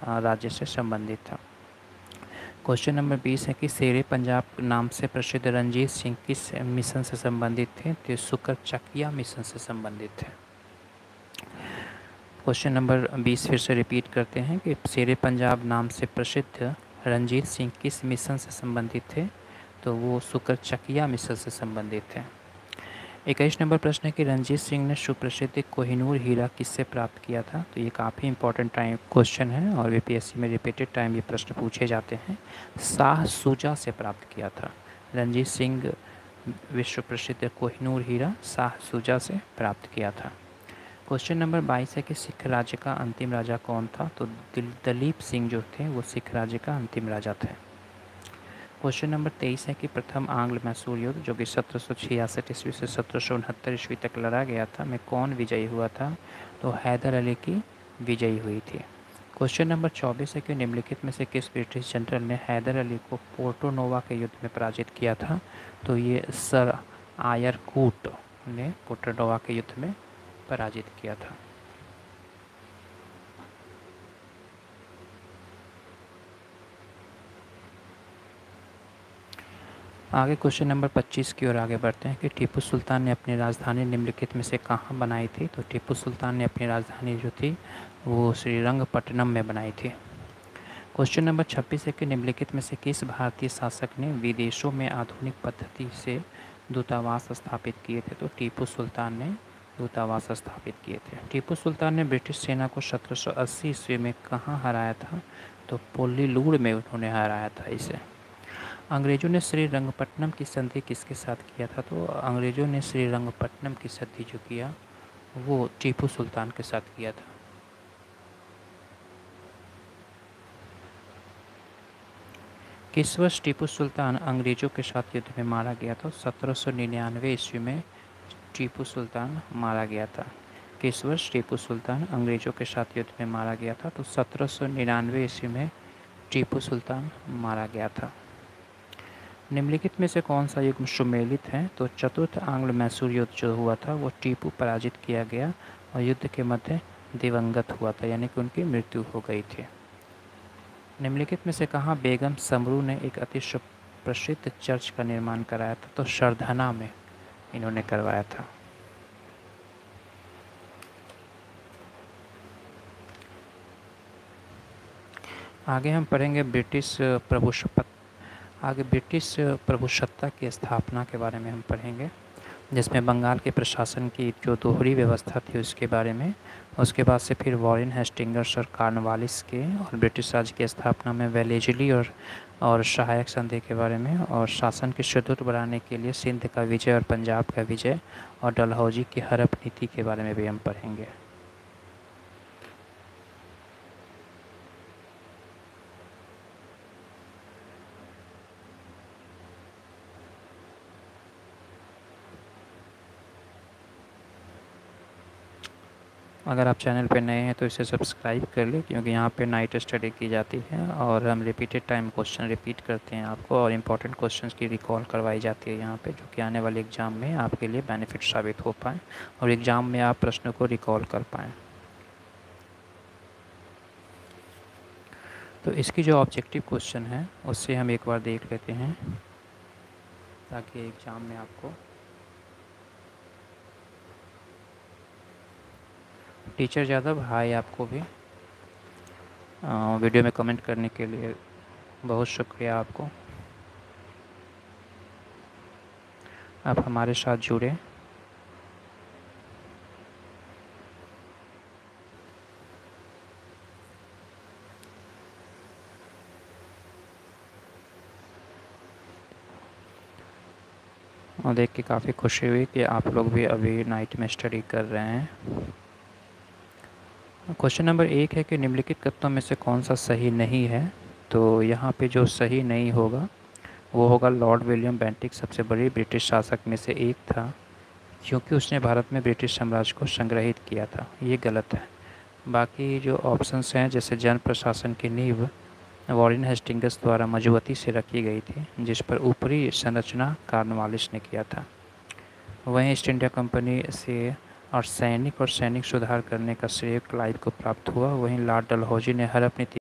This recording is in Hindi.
राज्य से संबंधित था। क्वेश्चन नंबर 20 है कि शेरे पंजाब नाम से प्रसिद्ध रणजीत सिंह किस मिशन से संबंधित थे? तो सुकरचकिया मिशन से संबंधित थे। क्वेश्चन नंबर 20 फिर से रिपीट करते हैं कि शेरे पंजाब नाम से प्रसिद्ध रणजीत सिंह किस मिशन से संबंधित थे? तो वो सुकरचकिया मिशन से संबंधित थे। 21 नंबर प्रश्न है कि रणजीत सिंह ने सुप्रसिद्ध कोहिनूर हीरा किससे प्राप्त किया था? तो ये काफ़ी इंपॉर्टेंट टाइम क्वेश्चन है और यूपीएससी में रिपीटेड टाइम ये प्रश्न पूछे जाते हैं। शाह शुजा से प्राप्त किया था। रणजीत सिंह विश्व प्रसिद्ध कोहिनूर हीरा शाह शुजा से प्राप्त किया था। क्वेश्चन नंबर 22 है कि सिख राज्य का अंतिम राजा कौन था? तो दलीप सिंह जो थे वो सिख राज्य का अंतिम राजा थे। क्वेश्चन नंबर 23 है कि प्रथम आंग्ल मैसूर युद्ध जो कि 1766 ईस्वी से 1769 ईस्वी तक लड़ा गया था में कौन विजयी हुआ था? तो हैदर अली की विजयी हुई थी। क्वेश्चन नंबर 24 है कि निम्नलिखित में से किस ब्रिटिश जनरल ने हैदर अली को पोर्टो नोवा के युद्ध में पराजित किया था? तो ये सर आयर कूट ने पोर्टो नोवा के युद्ध में पराजित किया था। आगे क्वेश्चन नंबर 25 की ओर आगे बढ़ते हैं कि टीपू सुल्तान ने अपनी राजधानी निम्नलिखित में से कहाँ बनाई थी? तो टीपू सुल्तान ने अपनी राजधानी जो थी वो श्रीरंगपट्टनम में बनाई थी। क्वेश्चन नंबर 26 है कि निम्नलिखित में से किस भारतीय शासक ने विदेशों में आधुनिक पद्धति से दूतावास स्थापित किए थे? तो टीपू सुल्तान ने दूतावास स्थापित किए थे। टीपू सुल्तान ने ब्रिटिश सेना को 1780 ईस्वी में कहाँ हराया था? तो पोल्लीलूर में उन्होंने हराया था इसे। अंग्रेज़ों ने श्रीरंगपट्टनम की संधि किसके साथ किया था? तो अंग्रेज़ों ने श्रीरंगपट्टनम की संधि जो किया वो टीपू सुल्तान के साथ किया था। किस वर्ष टीपू सुल्तान अंग्रेज़ों के साथ युद्ध में मारा गया था? 1799 ईस्वी में टीपू सुल्तान मारा गया था। किस वर्ष टीपू सुल्तान अंग्रेज़ों के साथ युद्ध में मारा गया था? तो 1799 ईस्वी में टीपू सुल्तान मारा गया था। निम्नलिखित में से कौन सा युग सुमेलित है? तो चतुर्थ आंग्ल मैसूर युद्ध जो हुआ था वो टीपू पराजित किया गया और युद्ध के मध्य दिवंगत हुआ था, यानी कि उनकी मृत्यु हो गई थी। निम्नलिखित में से कहाँ बेगम समरू ने एक अति प्रसिद्ध चर्च का निर्माण कराया था? तो सरधना में इन्होंने करवाया था। आगे हम पढ़ेंगे ब्रिटिश प्रभुसत्ता की स्थापना के बारे में हम पढ़ेंगे, जिसमें बंगाल के प्रशासन की जो दोहरी व्यवस्था थी उसके बारे में। उसके बाद से फिर वॉरेन हेस्टिंग्स और कॉर्नवालिस के और ब्रिटिश राज्य की स्थापना में वेलेजली और सहायक संधि के बारे में, और शासन की सुदृढ़ बनाने के लिए सिंध का विजय और पंजाब का विजय और डलहौजी की हड़प नीति के बारे में भी हम पढ़ेंगे। अगर आप चैनल पर नए हैं तो इसे सब्सक्राइब कर लें, क्योंकि यहाँ पे नाइट स्टडी की जाती है और हम रिपीटेड टाइम क्वेश्चन रिपीट करते हैं आपको, और इम्पोर्टेंट क्वेश्चंस की रिकॉल करवाई जाती है यहाँ पे, जो कि आने वाले एग्ज़ाम में आपके लिए बेनिफिट साबित हो पाए और एग्ज़ाम में आप प्रश्नों को रिकॉल कर पाएँ। तो इसकी जो ऑब्जेक्टिव क्वेश्चन है उससे हम एक बार देख लेते हैं, ताकि एग्ज़ाम में आपको टीचर यादव हाय आपको भी वीडियो में कमेंट करने के लिए बहुत शुक्रिया आपको। आप हमारे साथ जुड़े। और देख के काफ़ी खुशी हुई कि आप लोग भी अभी नाइट में स्टडी कर रहे हैं। क्वेश्चन नंबर 1 है कि निम्नलिखित कथनों में से कौन सा सही नहीं है? तो यहाँ पे जो सही नहीं होगा वो होगा लॉर्ड विलियम बेंटिक सबसे बड़ी ब्रिटिश शासक में से एक था, क्योंकि उसने भारत में ब्रिटिश साम्राज्य को संग्रहित किया था। ये गलत है। बाकी जो ऑप्शंस हैं, जैसे जन प्रशासन की नींव वॉरेन हेस्टिंग्स द्वारा मजबूती से रखी गई थी, जिस पर ऊपरी संरचना कॉर्नवालिस ने किया था। वहीं ईस्ट इंडिया कंपनी से और सैनिक सुधार करने का श्रेय क्लाइव को प्राप्त हुआ। वहीं लॉर्ड डलहौजी ने हड़प नीति